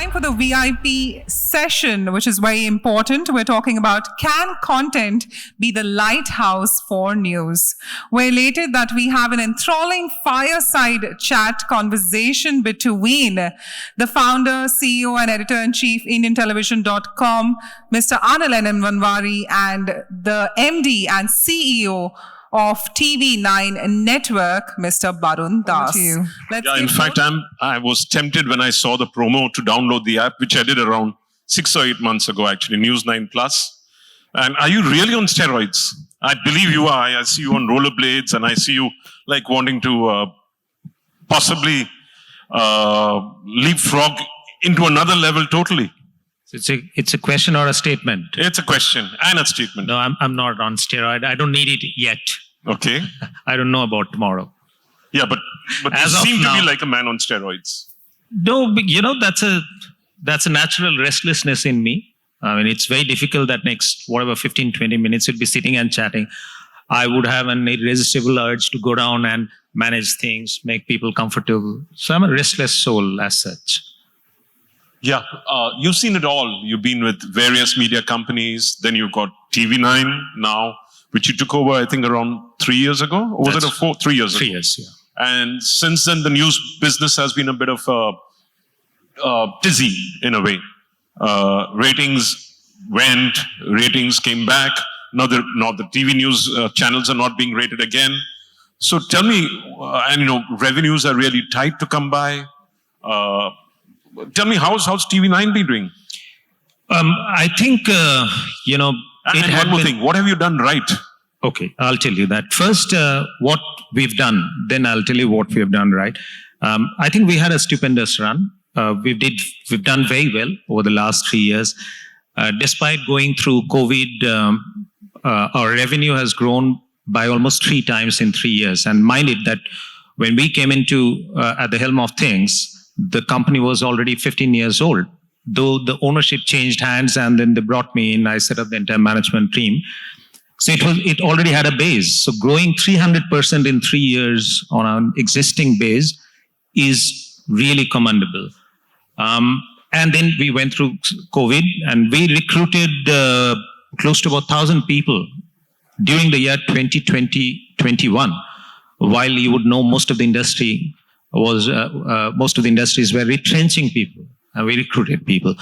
time for the VIP session, which is very important. We're talking about, can content be the lighthouse for news? We're elated that we have an enthralling fireside chat conversation between the founder, CEO, and editor-in-chief, IndianTelevision.com, Mr. Anil and Wanvari, and the MD and CEO of TV9 Network, Mr. Barun Das. In fact, I was tempted when I saw the promo to download the app, which I did around 6 or 8 months ago, actually, News 9 Plus. And are you really on steroids? I believe you are. I see you on rollerblades, and I see you like wanting to possibly leapfrog into another level totally. It's a question or a statement? It's a question and a statement. No, I'm not on steroid. I don't need it yet. Okay. I don't know about tomorrow. Yeah, but you seem to be like a man on steroids. No, that's a natural restlessness in me. I mean, it's very difficult that next, 15, 20 minutes, you'd be sitting and chatting. I would have an irresistible urge to go down and manage things, make people comfortable. So I'm a restless soul as such. Yeah, you've seen it all. You've been with various media companies. Then you've got TV9 now, which you took over, I think, around 3 years ago? Or was it 3 years ago? 3 years, yeah. And since then, the news business has been a bit of a dizzy in a way. Ratings went, ratings came back. Now the TV news channels are not being rated again. So tell me, revenues are really tight to come by. Tell me, how's TV9 been doing? I think, And one more thing, what have you done right? Okay, I'll tell you that. First, what we've done, then I'll tell you what we have done right. I think we had a stupendous run. We've done very well over the last 3 years. Despite going through COVID, our revenue has grown by almost 3 times in 3 years. And mind it that when we came into at the helm of things, the company was already 15 years old. Though the ownership changed hands and then they brought me in, I set up the entire management team. So it already had a base. So growing 300% in 3 years on an existing base is really commendable. And then we went through COVID and we recruited close to about 1,000 people during the year 2020-21. While you would know most of the industries were retrenching people. We recruited people.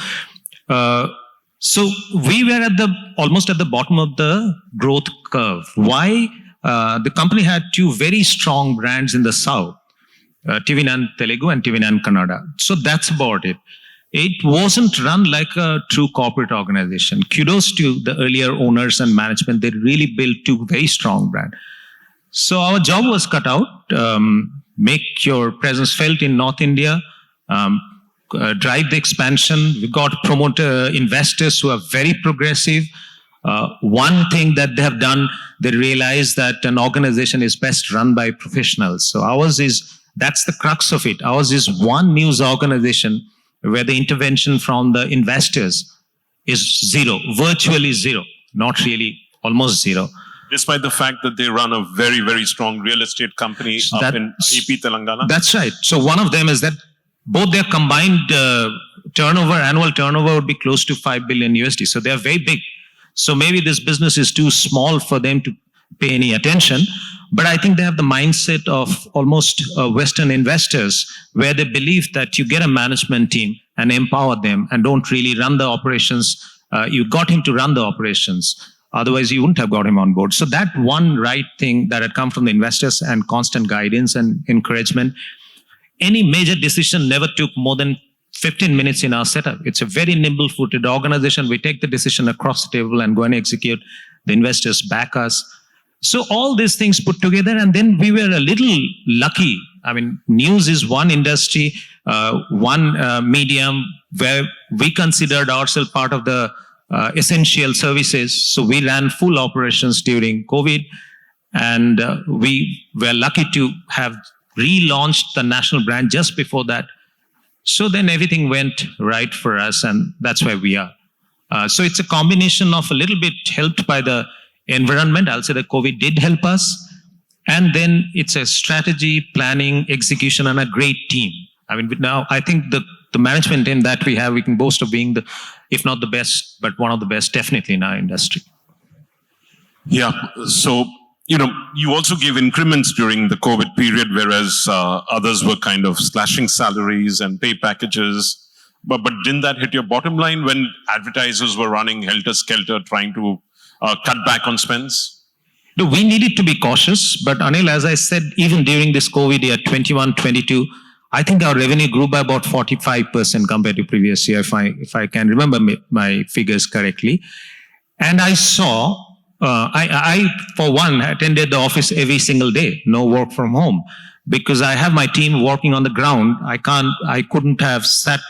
So we were almost at the bottom of the growth curve. Why? The company had 2 very strong brands in the South, TV9 Telugu and TV9 Kannada. So that's about it. It wasn't run like a true corporate organization. Kudos to the earlier owners and management. They really built 2 very strong brands. So our job was cut out. Make your presence felt in North India. Drive the expansion. We got promoter investors who are very progressive. One thing that they have done, they realize that an organization is best run by professionals. So that's the crux of it. Ours is one news organization where the intervention from the investors is zero, virtually zero, not really, almost zero. Despite the fact that they run a very, very strong real estate company up in AP, Telangana? That's right. So one of them is that both their combined annual turnover would be close to $5 billion USD. So they are very big. So maybe this business is too small for them to pay any attention. But I think they have the mindset of almost Western investors where they believe that you get a management team and empower them and don't really run the operations. You got him to run the operations. Otherwise, you wouldn't have got him on board. So that one right thing that had come from the investors and constant guidance and encouragement. Any major decision never took more than 15 minutes in our setup. It's a very nimble-footed organization. We take the decision across the table and go and execute. The investors back us. So all these things put together, and then we were a little lucky. I mean, news is one industry, one medium where we considered ourselves part of the essential services. So we ran full operations during COVID, and we were lucky to have relaunched the national brand just before that. So then everything went right for us, and that's where we are. So it's a combination of a little bit helped by the environment. I'll say that COVID did help us. And then it's a strategy, planning, execution, and a great team. I mean, now I think the the management team that we have, we can boast of being the, if not the best, but one of the best, definitely in our industry. Yeah. So, you also gave increments during the COVID period, whereas others were kind of slashing salaries and pay packages. But didn't that hit your bottom line when advertisers were running helter-skelter trying to cut back on spends? No, we needed to be cautious. But Anil, as I said, even during this COVID year, 21, 22, I think our revenue grew by about 45% compared to previous year, if I can remember my figures correctly. And I saw, I for one, attended the office every single day, no work from home, because I have my team working on the ground. I couldn't have sat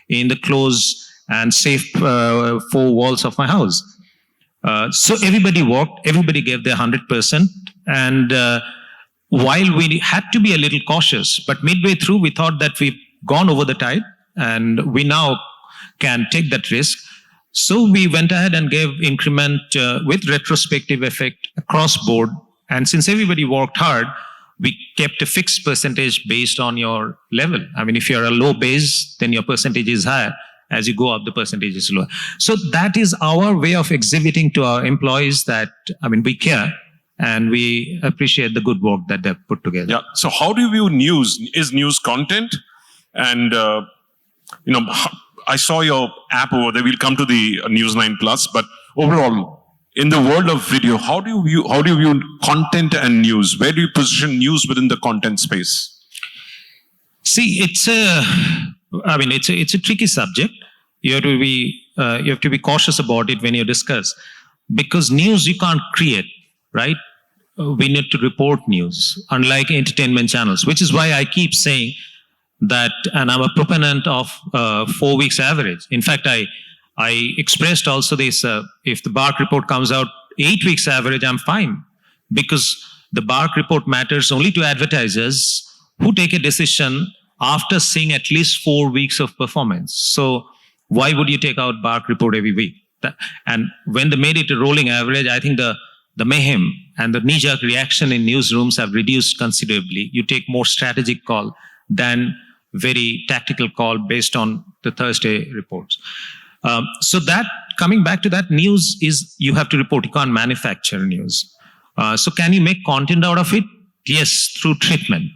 in the close and safe four walls of my house. So everybody worked, everybody gave their 100%. And while we had to be a little cautious, but midway through, we thought that we've gone over the tide and we now can take that risk. So we went ahead and gave increment with retrospective effect across board. And since everybody worked hard, we kept a fixed percentage based on your level. I mean, if you're a low base, then your percentage is higher. As you go up, the percentage is lower. So that is our way of exhibiting to our employees that, we care and we appreciate the good work that they've put together. Yeah. So how do you view news? Is news content? And, I saw your app over there. We'll come to the News 9 Plus, but overall, in the world of video, how do you view content and news? Where do you position news within the content space? See, it's a tricky subject. You have to be cautious about it when you discuss, because news you can't create, right? We need to report news, unlike entertainment channels, which is why I keep saying that, and I'm a proponent of 4 weeks average. In fact, I expressed also this, if the BARC report comes out 8 weeks average, I'm fine, because the BARC report matters only to advertisers who take a decision after seeing at least 4 weeks of performance. So why would you take out BARC report every week? And when they made it a rolling average, I think the mayhem and the knee-jerk reaction in newsrooms have reduced considerably. You take more strategic call than very tactical call based on the Thursday reports. So that, coming back to that, news is, you have to report, you can't manufacture news. So can you make content out of it? Yes, through treatment.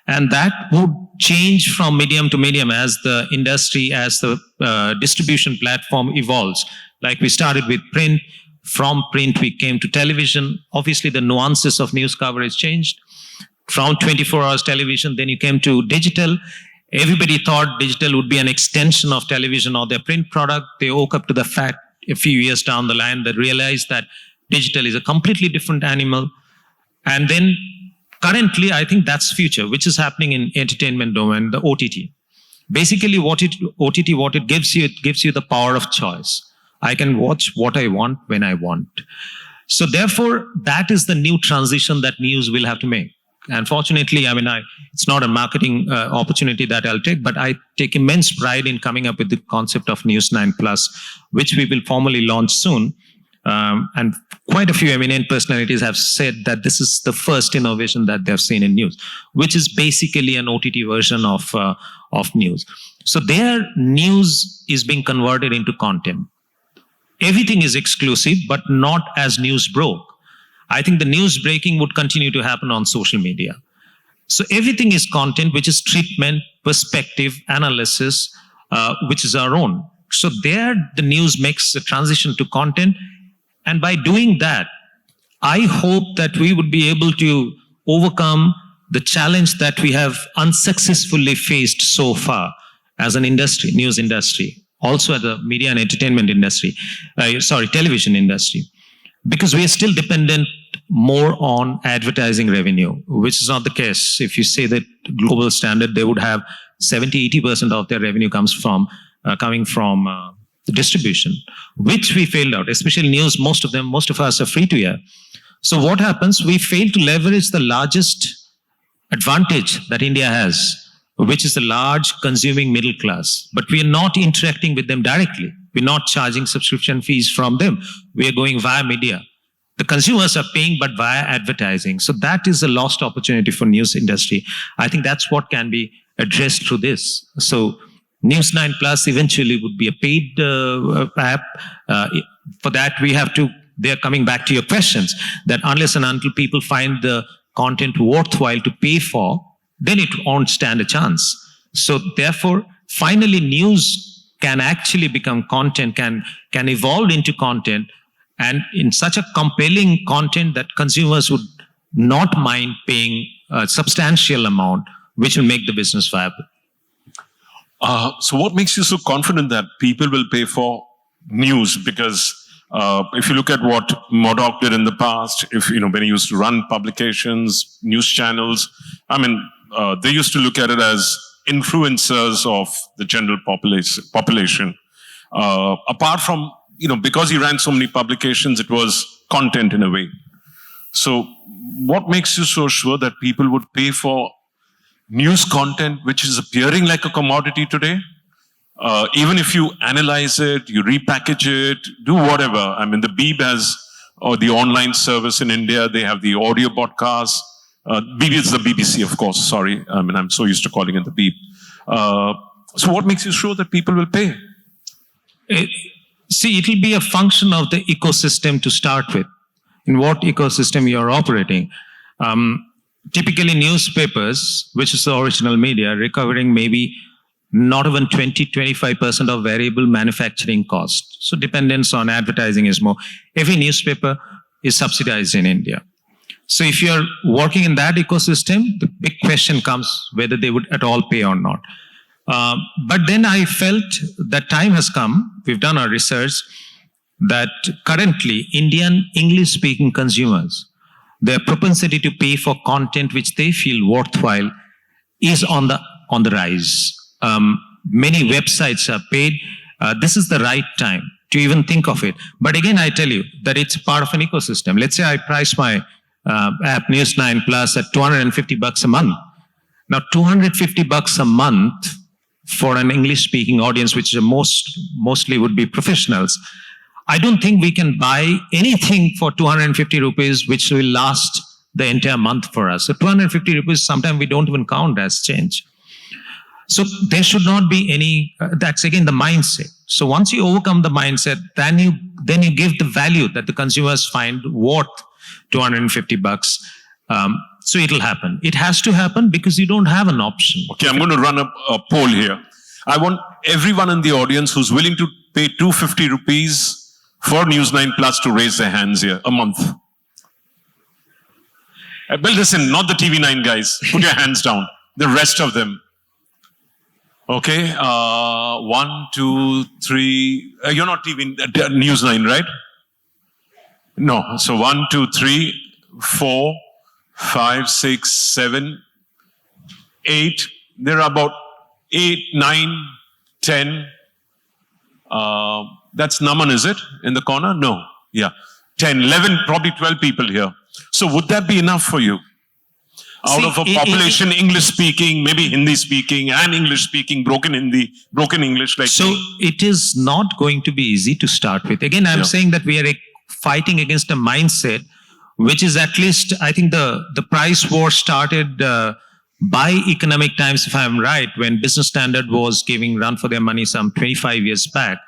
And that would change from medium to medium as the industry, as the distribution platform evolves. Like we started with print, from print we came to television. Obviously the nuances of news coverage changed. From 24 hours television, then you came to digital. Everybody thought digital would be an extension of television or their print product. They woke up to the fact a few years down the line that realized that digital is a completely different animal. And then currently, I think that's future, which is happening in entertainment domain, the OTT. Basically, what it gives you, it gives you the power of choice. I can watch what I want when I want. So therefore, that is the new transition that news will have to make. And fortunately, it's not a marketing opportunity that I'll take, but I take immense pride in coming up with the concept of News 9 Plus, which we will formally launch soon. And quite a few eminent personalities have said that this is the first innovation that they've seen in news, which is basically an OTT version of news. So their news is being converted into content. Everything is exclusive, but not as news broke. I think the news breaking would continue to happen on social media. So everything is content, which is treatment, perspective, analysis, which is our own. So there, the news makes the transition to content. And by doing that, I hope that we would be able to overcome the challenge that we have unsuccessfully faced so far as an industry, news industry, also as a media and entertainment industry, television industry. Because we are still dependent more on advertising revenue, which is not the case. If you say that global standard, they would have 70-80% of their revenue coming from distribution, which we failed out, especially news. Most of us are free to air. So what happens? We fail to leverage the largest advantage that India has, which is the large consuming middle class. But we are not interacting with them directly. We're not charging subscription fees from them. We are going via media. The consumers are paying, but via advertising. So that is a lost opportunity for news industry. I think that's what can be addressed through this. So News 9 Plus eventually would be a paid app. For that, they're coming back to your questions, that unless and until people find the content worthwhile to pay for, then it won't stand a chance. So therefore, finally, news can actually become content, can evolve into content, and in such a compelling content that consumers would not mind paying a substantial amount, which will make the business viable. So what makes you so confident that people will pay for news? Because if you look at what Murdoch did in the past, when he used to run publications, news channels, they used to look at it as influencers of the general population. Apart from, because he ran so many publications, it was content in a way. So what makes you so sure that people would pay for news content which is appearing like a commodity today? Even if you analyze it, you repackage it, do whatever. The Beeb has, or the online service in India, they have the audio podcast. Beeb is the BBC, of course, sorry. I'm so used to calling it the Beeb. So what makes you sure that people will pay? It will be a function of the ecosystem to start with. In what ecosystem you are operating. Typically newspapers, which is the original media, recovering maybe not even 20-25% of variable manufacturing cost. So dependence on advertising is more. Every newspaper is subsidized in India. So if you're working in that ecosystem, the big question comes whether they would at all pay or not. But then I felt that time has come, we've done our research, that currently Indian English-speaking consumers, their propensity to pay for content which they feel worthwhile is on the rise. Many websites are paid. This is the right time to even think of it. But again, I tell you that it's part of an ecosystem. Let's say I price my app News 9 Plus at $250 a month. Now, $250 a month for an English-speaking audience, which is mostly would be professionals. I don't think we can buy anything for 250 rupees, which will last the entire month for us. So 250 rupees, sometimes we don't even count as change. So there should not be any, that's again the mindset. So once you overcome the mindset, then you give the value that the consumers find worth 250 bucks. So it'll happen. It has to happen because you don't have an option. Okay, I'm going to run a poll here. I want everyone in the audience who's willing to pay 250 rupees for News 9 Plus to raise their hands here a month. Well, listen, not the TV9 guys. Put your hands down. The rest of them. Okay, 1, 2, 3. You're not TV News 9, right? No. So 1, 2, 3, 4, 5, 6, 7, 8. There are about 8, 9, 10. That's Naman, is it? In the corner? No. Yeah. 10, 11, probably 12 people here. So would that be enough for you? Out of a population, English-speaking, maybe Hindi-speaking, and English-speaking, broken Hindi, broken English like So me. it is not going to be easy to start with. Again, I'm saying that we are fighting against a mindset, which is at least, I think the price war started by Economic Times, if I'm right, when Business Standard was giving run for their money some 25 years back.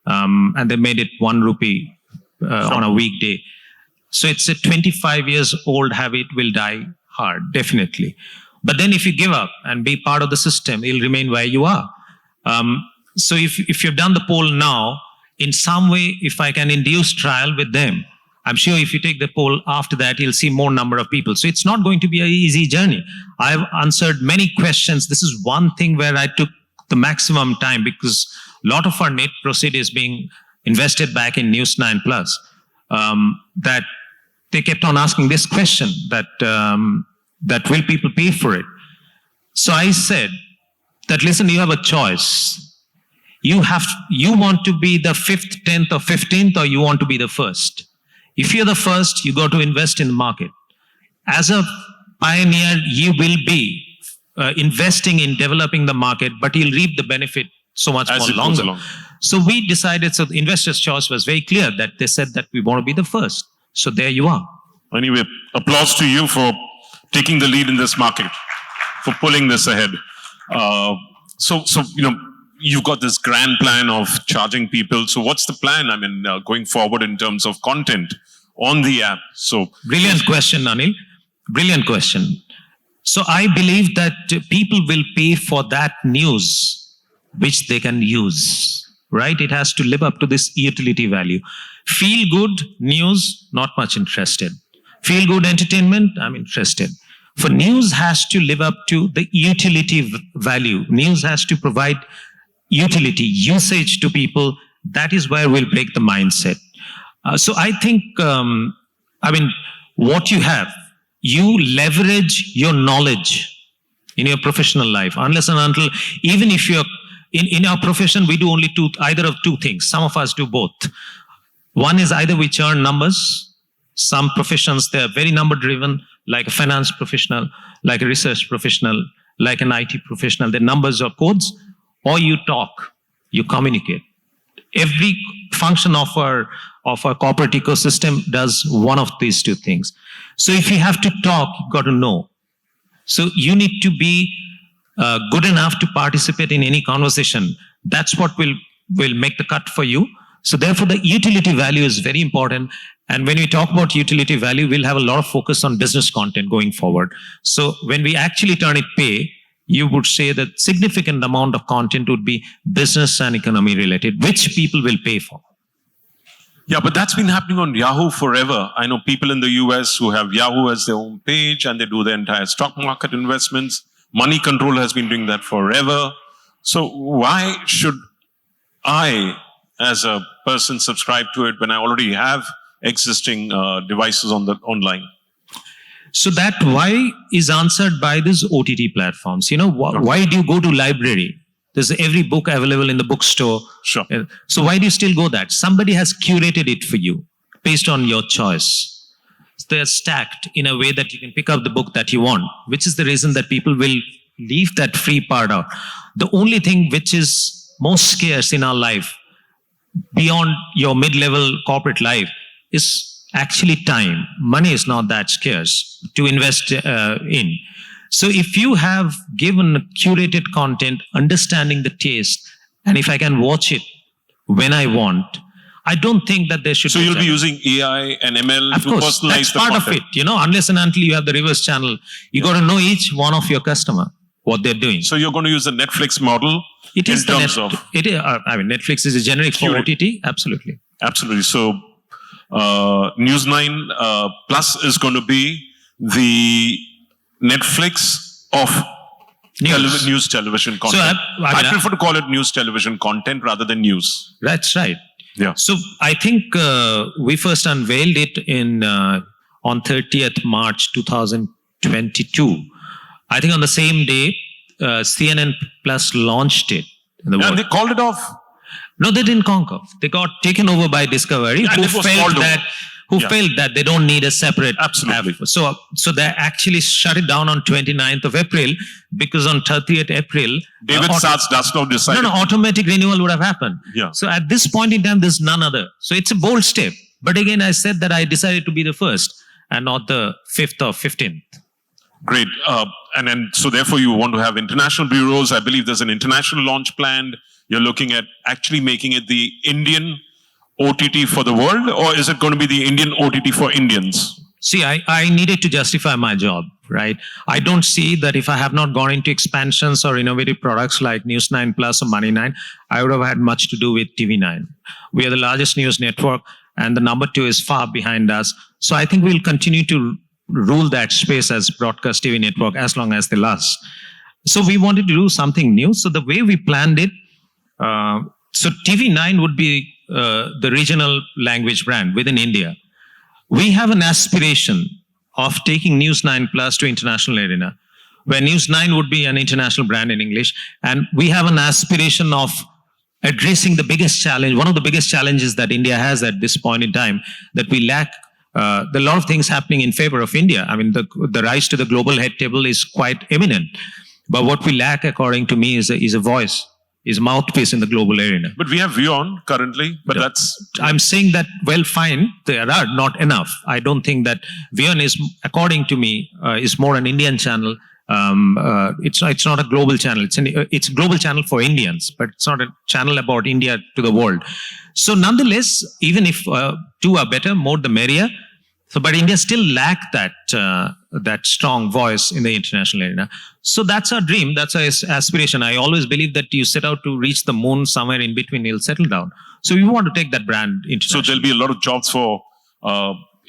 And they made it 1 rupee on a weekday. So it's a 25 years old habit, will die hard, definitely. But then if you give up and be part of the system, you'll remain where you are. So if you've done the poll now, in some way, if I can induce trial with them, I'm sure if you take the poll after that, you'll see more number of people. So it's not going to be an easy journey. I've answered many questions. This is one thing where I took the maximum time because a lot of our net proceed is being invested back in News 9 Plus. That they kept on asking this question that will people pay for it? So I said that, listen, you have a choice. You want to be the 5th, 10th or 15th, or you want to be the first. If you're the first, you got to invest in the market. As a pioneer, you will be investing in developing the market, but you'll reap the benefit so much more longer. So we decided, so the investors' choice was very clear, that they said that we want to be the first. So there you are. Anyway, applause to you for taking the lead in this market, for pulling this ahead. So you've got this grand plan of charging people. So what's the plan? I mean, going forward in terms of content on the app. So brilliant question, Anil. Brilliant question. So I believe that people will pay for that news which they can use, right? It has to live up to this utility value. Feel good news, not much interested. Feel good entertainment, I'm interested. For news has to live up to the utility value. News has to provide utility, usage to people. That is where we'll break the mindset. So I think, what you have, you leverage your knowledge in your professional life. Unless and until, even if you're in our profession, we do only either of two things. Some of us do both. One is either we churn numbers. Some professions, they're very number driven, like a finance professional, like a research professional, like an IT professional. They're numbers or codes. Or you talk, you communicate. Every function of our corporate ecosystem does one of these two things. So if you have to talk, you've got to know. So you need to be good enough to participate in any conversation. That's what will make the cut for you. So therefore, the utility value is very important. And when we talk about utility value, we'll have a lot of focus on business content going forward. So when we actually turn it pay, you would say that significant amount of content would be business and economy related, which people will pay for. Yeah, but that's been happening on Yahoo forever. I know people in the US who have Yahoo as their own page and they do their entire stock market investments. Money Control has been doing that forever. So why should I, as a person, subscribe to it when I already have existing devices on the online? So that why is answered by these OTT platforms. Why do you go to library? There's every book available in the bookstore. Sure. So why do you still go that? Somebody has curated it for you based on your choice. They're stacked in a way that you can pick up the book that you want, which is the reason that people will leave that free part out. The only thing which is most scarce in our life, beyond your mid-level corporate life, is actually time. Money is not that scarce to invest in. So if you have given curated content, understanding the taste, and if I can watch it when I want, I don't think that there should. So you'll be using AI and ML of to course, personalize that's the part content. of it. Unless and until you have the reverse channel, you got to know each one of your customer what they're doing. So you're going to use the Netflix model. It is in terms of Netflix is a generic for OTT. Absolutely. Absolutely. So News9 Plus is going to be the Netflix of news television content. So I prefer to call it news television content rather than news. That's right. Yeah. So I think we first unveiled it on 30th March 2022. I think on the same day, CNN Plus launched it. And they called it off. No, they didn't conquer. They got taken over by Discovery, who felt that they don't need a separate app. So they actually shut it down on 29th of April because on 30th April, David Zaslav decided. No, automatic renewal would have happened. Yeah. So at this point in time, there's none other. So it's a bold step. But again, I said that I decided to be the first and not the 5th or 15th. Great. And then, so therefore you want to have international bureaus. I believe there's an international launch planned. You're looking at actually making it the Indian OTT for the world, or is it going to be the Indian OTT for Indians? See, I needed to justify my job, right? I don't see that if I have not gone into expansions or innovative products like News9 Plus or Money9, I would have had much to do with TV9. We are the largest news network, and the number 2 is far behind us. So I think we'll continue to rule that space as broadcast TV network as long as they last. So we wanted to do something new. So the way we planned it, so TV9 would be the regional language brand within India. We have an aspiration of taking News9 Plus to international arena, where News9 would be an international brand in English. And we have an aspiration of addressing the biggest challenge, one of the biggest challenges that India has at this point in time, that we lack. There are a lot of things happening in favor of India. I mean, the rise to the global head table is quite imminent. But what we lack, according to me, is a voice, is a mouthpiece in the global arena. But we have Vion currently, but I'm saying that, well, fine, there are not enough. I don't think that Vion is, according to me, is more an Indian channel It's not a global channel. It's a global channel for Indians, but it's not a channel about India to the world. So nonetheless, even if two are better, more the merrier. So, but India still lack that strong voice in the international arena. So that's our dream. That's our aspiration. I always believe that you set out to reach the moon, somewhere in between you'll settle down. So we want to take that brand international. So there'll be a lot of jobs for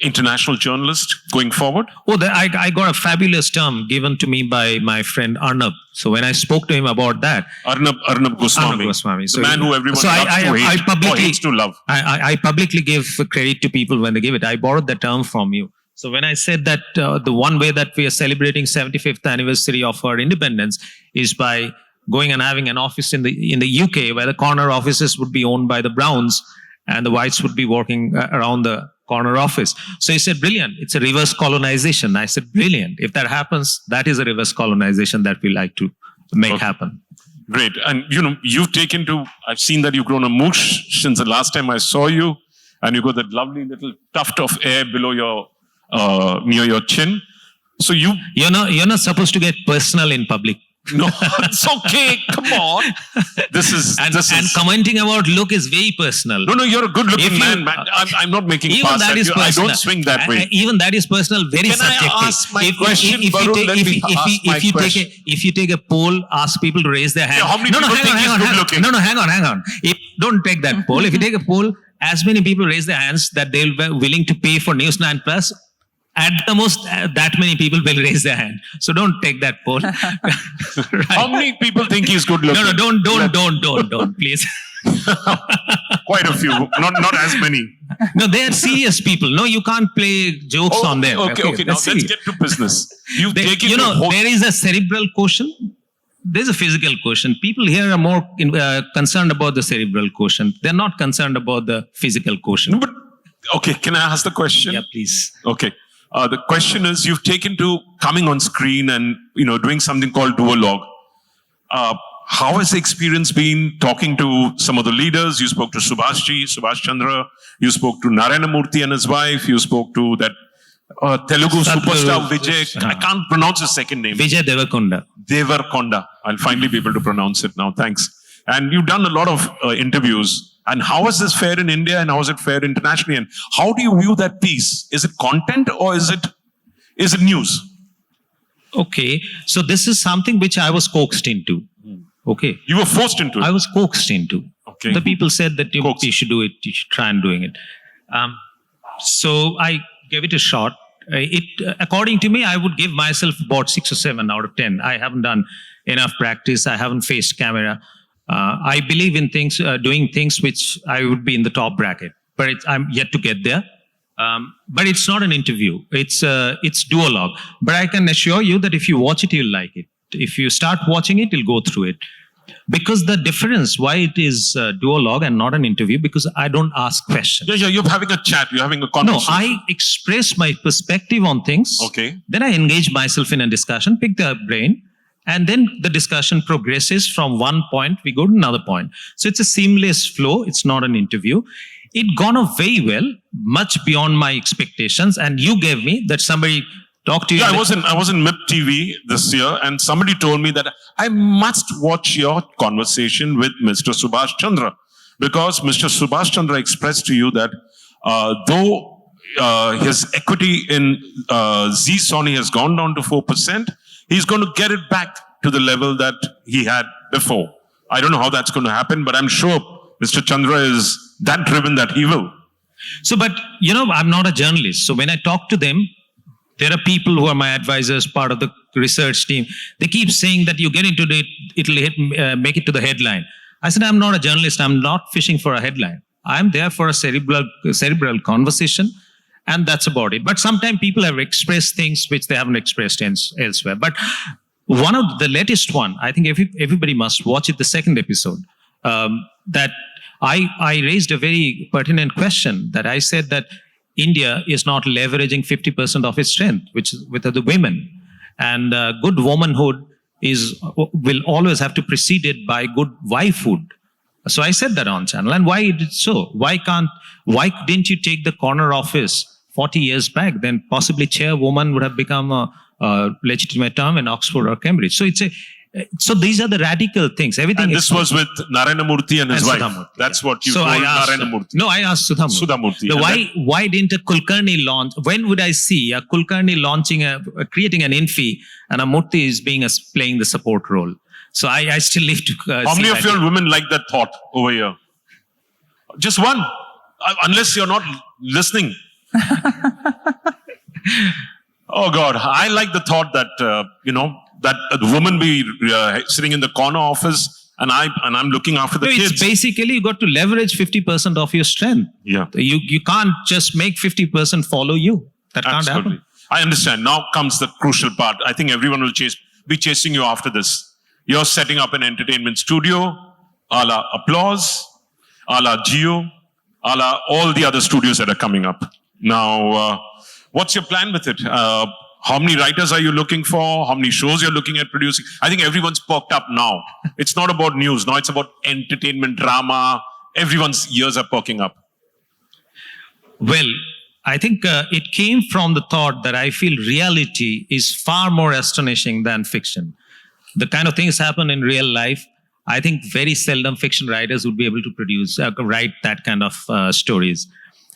international journalists going forward? Oh, I got a fabulous term given to me by my friend Arnab. So when I spoke to him about that, Arnab Goswami, so the man who everyone loves to hate or hates to love. I publicly give credit to people when they give it. I borrowed the term from you. So when I said that the one way that we are celebrating 75th anniversary of our independence is by going and having an office in the UK, where the corner offices would be owned by the Browns and the Whites would be working around the corner office. So he said, brilliant. It's a reverse colonization. I said, brilliant. If that happens, that is a reverse colonization that we like to make happen. Great. And I've seen that you've grown a moosh since the last time I saw you, and you got that lovely little tuft of hair below your, near your chin. So you're not supposed to get personal in public. No, it's okay. Come on. This is commenting about look is very personal. No, you're a good-looking man. I'm not making even past that. Is I don't swing that way. Even that is personal. Very subjective. Can I ask my question, Barun? Let me ask my question. If you take a poll, ask people to raise their hand. Yeah, how many people think he's good-looking? No, hang on. Don't take that poll. If you take a poll, as many people raise their hands that they'll be willing to pay for News 9 Plus. At the most, that many people will raise their hand. So don't take that poll. Right. How many people think he's good looking? No, don't, please. Quite a few. Not as many. No, they are serious people. No, you can't play jokes on them. Okay. Now let's get to business. There is a cerebral quotient. There's a physical quotient. People here are more concerned about the cerebral quotient. They're not concerned about the physical quotient. But okay, can I ask the question? Yeah, please. Okay. The question is, you've taken to coming on screen and doing something called duologue. How has the experience been talking to some of the leaders? You spoke to Subhash Chandra. You spoke to Narayana Murthy and his wife. You spoke to that Telugu superstar Vijay. I can't pronounce his second name. Vijay Devarkonda. I'll finally be able to pronounce it now. Thanks. And you've done a lot of interviews. And how is this fair in India and how is it fair internationally? And how do you view that piece? Is it content or is it news? Okay. So this is something which I was coaxed into. Okay. You were forced into it? I was coaxed into. Okay. The people said that you should do it. You should try and doing it. So I gave it a shot. According to me, I would give myself about 6 or 7 out of 10. I haven't done enough practice. I haven't faced camera. I believe in doing things which I would be in the top bracket, but I'm yet to get there. But it's not an interview. It's duologue. But I can assure you that if you watch it, you'll like it. If you start watching it, you'll go through it. Because the difference, why it is duologue and not an interview, because I don't ask questions. Yeah, you're having a chat. You're having a conversation. No, I express my perspective on things. Okay. Then I engage myself in a discussion, pick their brain. And then the discussion progresses from one point, we go to another point. So it's a seamless flow. It's not an interview. It gone off very well, much beyond my expectations. And you gave me that somebody talked to you. Yeah, I was in MIP TV this year, and somebody told me that I must watch your conversation with Mr. Subhash Chandra, because Mr. Subhash Chandra expressed to you that though his equity in Zee Sony has gone down to 4%, he's going to get it back to the level that he had before. I don't know how that's going to happen, but I'm sure Mr. Chandra is that driven that he will. So, but I'm not a journalist. So when I talk to them, there are people who are my advisors, part of the research team. They keep saying that you get into it, it'll make it to the headline. I said, I'm not a journalist. I'm not fishing for a headline. I'm there for a cerebral conversation. And that's about it. But sometimes people have expressed things which they haven't expressed elsewhere. But one of the latest one, I think everybody must watch it, the second episode, that I raised a very pertinent question, that I said that India is not leveraging 50% of its strength, which is with the women. And good womanhood will always have to precede it by good wifehood. So I said that on channel. And why is it so? Why didn't you take the corner office 40 years back? Then possibly chairwoman would have become a legitimate term in Oxford or Cambridge. So these are the radical things. Everything. And this was with Narayana Murthy and his wife. Sudhamurthy, That's yeah. what you So told I asked, Narayana Murthy. No, I asked Sudhamurthy. Sudhamurthy. Why didn't a Kulkarni launch? When would I see a Kulkarni launching creating an Infi and a Murthy is playing the support role? So I still live to. How many of your women like that thought over here? Just one, unless you're not listening. Oh God, I like the thought that that the woman be sitting in the corner office and I'm looking after the kids. It's basically you got to leverage 50% of your strength. Yeah, you can't just make 50% follow you. That can't absolutely happen. I understand. Now comes the crucial part. I think everyone will be chasing you after this. You're setting up an entertainment studio, a la Applause, a la Geo, a la all the other studios that are coming up. Now, what's your plan with it? How many writers are you looking for? How many shows you're looking at producing? I think everyone's perked up now. It's not about news. Now it's about entertainment, drama. Everyone's ears are perking up. Well, I think it came from the thought that I feel reality is far more astonishing than fiction. The kind of things happen in real life. I think very seldom fiction writers would be able to write that kind of stories.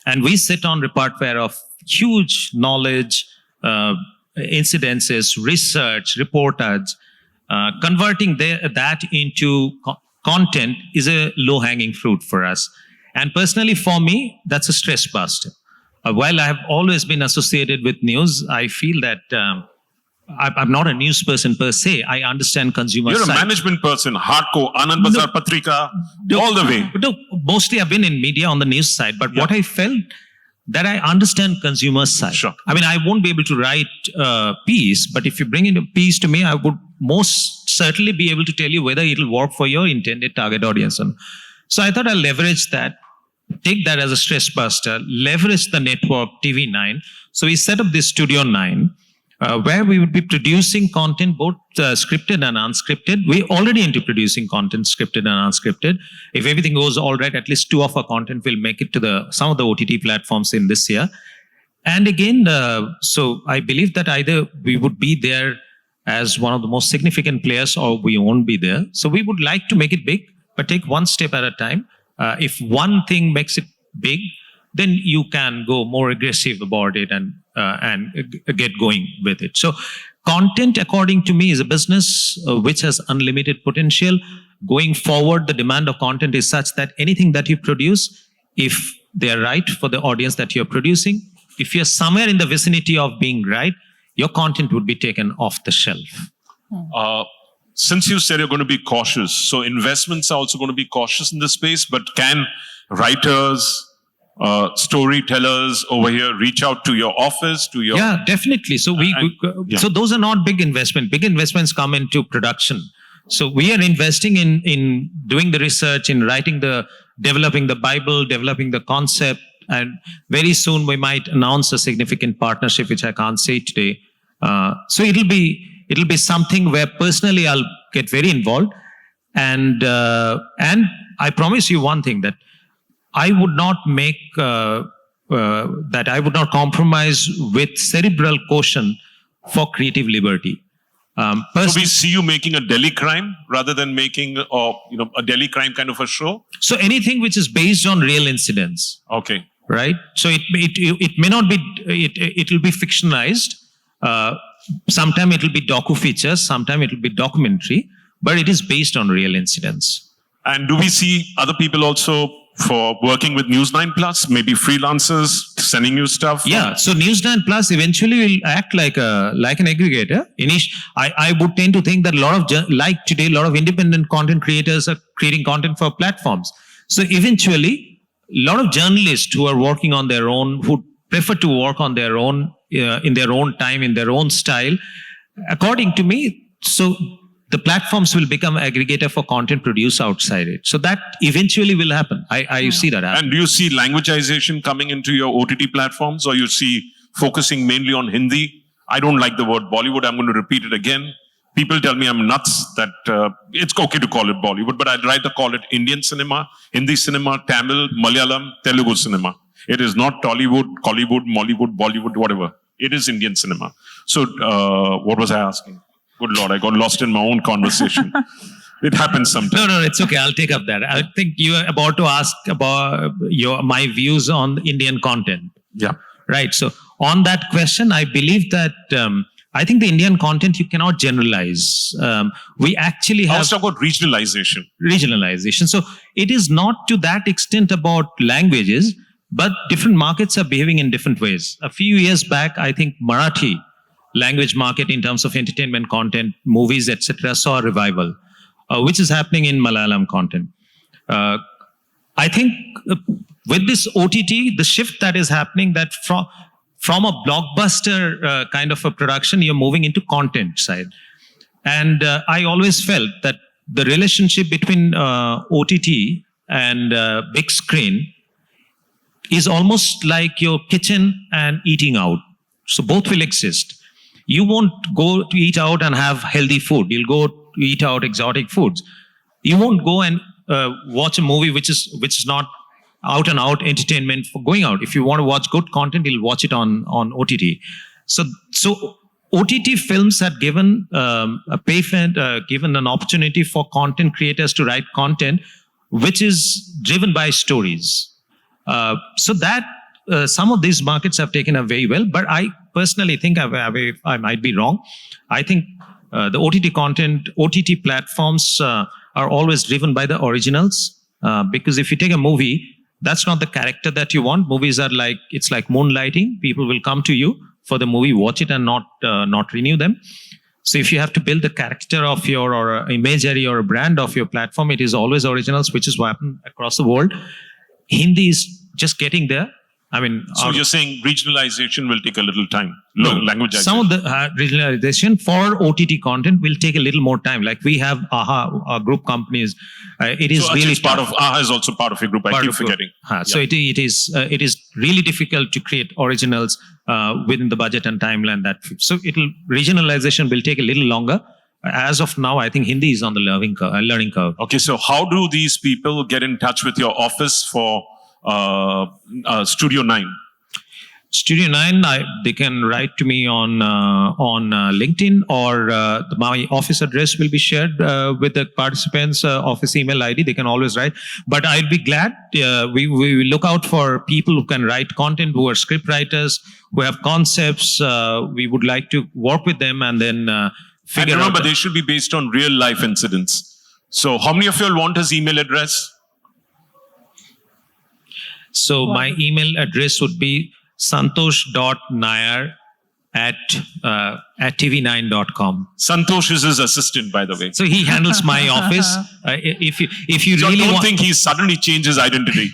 And we sit on repertoire of huge knowledge, incidences, research, reportage. Converting that into content is a low-hanging fruit for us. And personally, for me, that's a stress buster. While I have always been associated with news, I feel that I'm not a news person per se. I understand consumer You're side. a management person, hardcore, Anand Bazar Patrika, all the way. No, mostly I've been in media on the news side, but what I felt that I understand consumer side. Sure. I mean, I won't be able to write a piece, but if you bring in a piece to me, I would most certainly be able to tell you whether it'll work for your intended target audience. So I thought I'll leverage that, take that as a stress buster, leverage the network TV9. So we set up this Studio 9, where we would be producing content, both scripted and unscripted. We're already into producing content, scripted and unscripted. If everything goes all right, at least 2 of our content will make it to some of the OTT platforms in this year. And again, so I believe that either we would be there as one of the most significant players or we won't be there. So we would like to make it big, but take one step at a time. If one thing makes it big, then you can go more aggressive about it and get going with it. So content, according to me, is a business which has unlimited potential. Going forward, the demand of content is such that anything that you produce, if they're right for the audience that you're producing, if you're somewhere in the vicinity of being right, your content would be taken off the shelf. Since you said you're going to be cautious, so investments are also going to be cautious in this space, but can writers, storytellers over here reach out to your office, to your... Yeah, definitely. So so those are not big investments. Big investments come into production. So we are investing in doing the research, in developing the Bible, developing the concept, and very soon we might announce a significant partnership, which I can't say today. So it'll be something where personally I'll get very involved, and I promise you one thing, that I would not make that I would not compromise with cerebral quotient for creative liberty. So we see you making a Delhi crime rather than making a Delhi crime kind of a show. So anything which is based on real incidents. Okay. Right. So it may not be. It will be fictionalized. Sometime it will be docu-features. Sometime it will be documentary. But it is based on real incidents. And do we see other people also for working with News9 Plus, maybe freelancers sending you stuff? Yeah. So News9 Plus eventually will act like an aggregator. I would tend to think that a lot of independent content creators are creating content for platforms. So eventually, a lot of journalists who are working on their own, who prefer to work on their own, in their own time, in their own style, according to me, so the platforms will become aggregator for content produced outside it. So that eventually will happen. I see that happen. And do you see languageization coming into your OTT platforms, or you see focusing mainly on Hindi? I don't like the word Bollywood. I'm going to repeat it again. People tell me I'm nuts that it's okay to call it Bollywood, but I'd rather call it Indian cinema, Hindi cinema, Tamil, Malayalam, Telugu cinema. It is not Tollywood, Collywood, Mollywood, Bollywood, whatever. It is Indian cinema. So, what was I asking? Good Lord, I got lost in my own conversation. It happens sometimes. No, it's okay. I'll take up that. I think you are about to ask about my views on Indian content. Yeah. Right. So on that question, I believe that I think the Indian content you cannot generalize. We actually have Let's talk about regionalization. So it is not to that extent about languages, but different markets are behaving in different ways. A few years back, I think Marathi language market in terms of entertainment content, movies, etc., saw a revival, which is happening in Malayalam content. I think with this OTT, the shift that is happening, that from a blockbuster kind of a production, you're moving into content side. And I always felt that the relationship between OTT and big screen is almost like your kitchen and eating out. So both will exist. You won't go to eat out and have healthy food. You'll go to eat out exotic foods. You won't go and watch a movie which is not out and out entertainment for going out. If you want to watch good content, you'll watch it on OTT. So OTT films had given a payment, given an opportunity for content creators to write content which is driven by stories. So that some of these markets have taken up very well, but I personally think I might be wrong. I think the OTT content, OTT platforms are always driven by the originals, because if you take a movie, that's not the character that you want. Movies are like, it's like moonlighting. People will come to you for the movie, watch it and not renew them. So if you have to build the character of your, or imagery or a brand of your platform, it is always originals, which is what happened across the world. Hindi is just getting there. I mean, so you're saying regionalization will take a little time. Languageization. Some of the regionalization for OTT content will take a little more time. Like we have AHA, our group companies. It is so really part of AHA is also part of your group. I keep forgetting. So it is really difficult to create originals within the budget and timeline that. So regionalization will take a little longer. As of now, I think Hindi is on the learning curve. Okay, so how do these people get in touch with your office for Studio 9? Studio 9, they can write to me on LinkedIn, or my office address will be shared with the participants' office email ID. They can always write. But I'd be glad. We will look out for people who can write content, who are script writers, who have concepts. We would like to work with them and then figure out. And remember, they should be based on real life incidents. So how many of you all want his email address? So my email address would be santosh.nair@tv9.com. Santosh is his assistant, by the way. So he handles my office. If you So really don't think he suddenly changed his identity.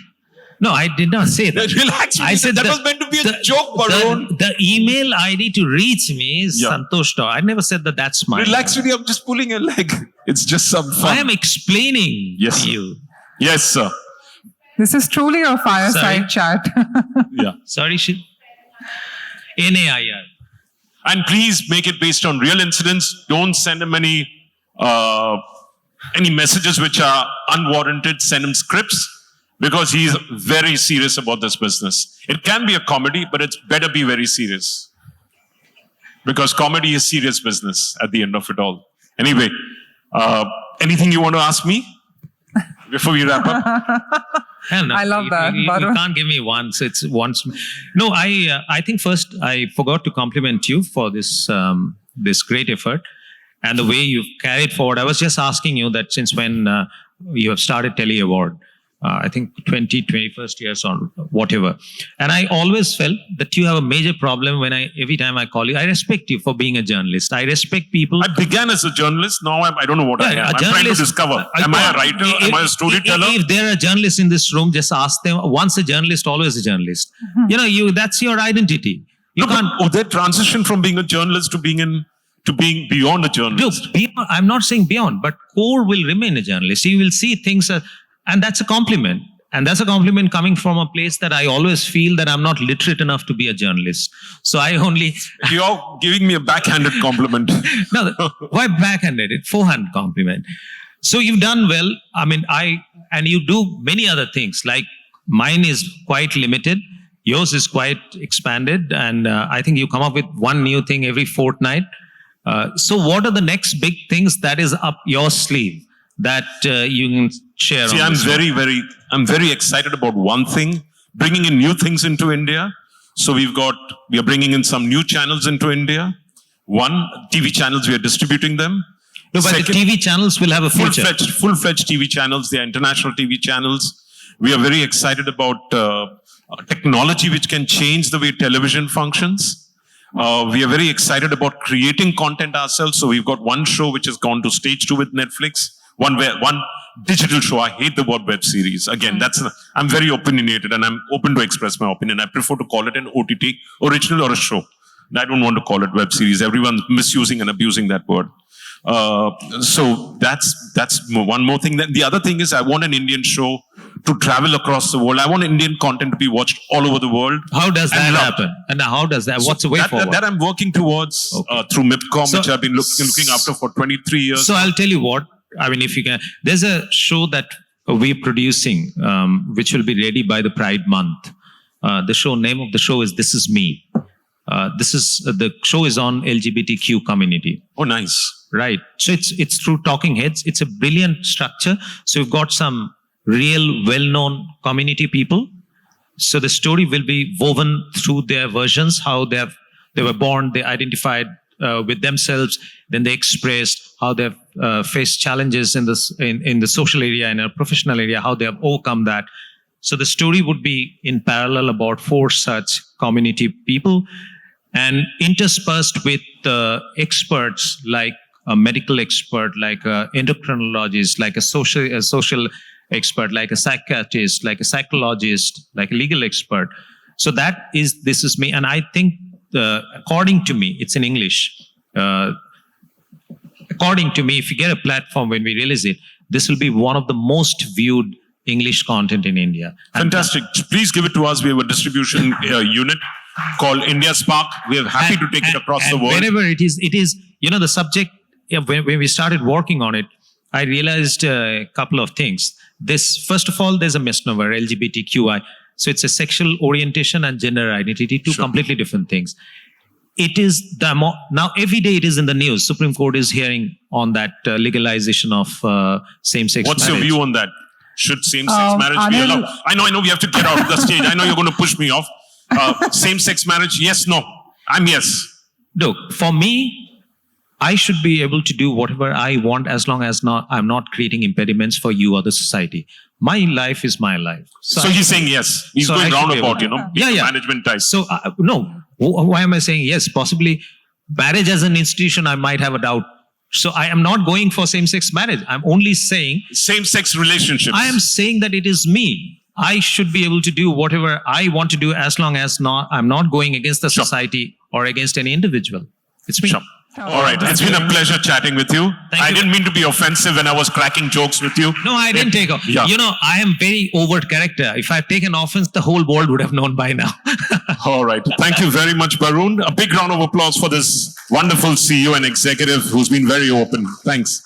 No, I did not say that. Relax. I said that was meant to be a joke, Barun. The email ID to reach me is Santosh. I never said that that's my. Relax, really. I'm just pulling your leg. It's just some fun. I am explaining to you. Yes, sir. This is truly a fireside chat. Sorry, NAIR. And please make it based on real incidents. Don't send him any messages which are unwarranted. Send him scripts, because he's very serious about this business. It can be a comedy, but it's better be very serious, because comedy is serious business at the end of it all. Anyway, anything you want to ask me before we wrap up? No, I love that. You can't give me one. So it's once. No, I think first I forgot to compliment you for this great effort and the way you've carried forward. I was just asking you that since when you have started Tele Award. I think 21st years or whatever. And I always felt that you have a major problem every time I call you. I respect you for being a journalist. I respect people. I began as a journalist. Now I don't know what I am. I'm trying to discover. Am I a writer? Am I a storyteller? If there are journalists in this room, just ask them. Once a journalist, always a journalist. That's your identity. That transition from being a journalist to being beyond a journalist. Look, I'm not saying beyond, but core will remain a journalist. You will see things and that's a compliment. And that's a compliment coming from a place that I always feel that I'm not literate enough to be a journalist. So You're giving me a backhanded compliment. No, why backhanded? Forehand compliment. So you've done well. I mean, and you do many other things. Like mine is quite limited. Yours is quite expanded, and I think you come up with one new thing every fortnight. So what are the next big things that is up your sleeve that you can share? See, I'm very excited about one thing, bringing in new things into India. So we are bringing in some new channels into India. One, TV channels, we are distributing them. No, but the TV channels will have a future. Full-fledged TV channels, they are international TV channels. We are very excited about technology which can change the way television functions. We are very excited about creating content ourselves. So we've got one show which has gone to stage 2 with Netflix. One digital show. I hate the word web series. Again, I'm very opinionated and I'm open to express my opinion. I prefer to call it an OTT, original or a show. I don't want to call it web series. Everyone's misusing and abusing that word. So that's one more thing. Then the other thing is I want an Indian show to travel across the world. I want Indian content to be watched all over the world. How does that happen? And how does that? What's the way forward? That I'm working towards through MIPCOM, which I've been looking after for 23 years. So I'll tell you what. I mean, if you can, there's a show that we're producing, which will be ready by the Pride month. Name of the show is This Is Me. The show is on LGBTQ community. Oh, nice. Right. So it's through talking heads. It's a brilliant structure. So we've got some real well-known community people. So the story will be woven through their versions, how they were born, they identified with themselves, then they expressed how they've faced challenges in the social area and in a professional area, how they have overcome that. So the story would be in parallel about 4 such community people, and interspersed with experts like a medical expert, like an endocrinologist, like a social expert, like a psychiatrist, like a psychologist, like a legal expert. So This Is Me. And I think, according to me, it's in English. According to me, if you get a platform when we release it, this will be one of the most viewed English content in India. Fantastic. Please give it to us. We have a distribution unit called India Spark. We are happy to take it across the world. Wherever it is, the subject, when we started working on it, I realized a couple of things. First of all, there's a misnomer, LGBTQI. So it's a sexual orientation and gender identity, two completely different things. It is now every day it is in the news. Supreme Court is hearing on that legalization of same-sex What's marriage. your view on that? Should same-sex marriage be allowed? I know we have to get out of the stage. I know you're going to push me off. Same-sex marriage, yes, no. I'm yes. Look, for me, I should be able to do whatever I want as long as I'm not creating impediments for you or the society. My life is my life. So he's saying yes. He's going roundabout, management type. So, no. Why am I saying yes? Possibly marriage as an institution, I might have a doubt. So I am not going for same-sex marriage. I'm only saying... Same-sex relationships. I am saying that it is me. I should be able to do whatever I want to do as long as I'm not going against the society or against any individual. It's me. Sure. All right. It's been a pleasure chatting with you. I didn't mean to be offensive when I was cracking jokes with you. No, I didn't take off. Yeah. I am very overt character. If I've taken offense, the whole world would have known by now. All right. Thank you very much, Barun. A big round of applause for this wonderful CEO and executive who's been very open. Thanks.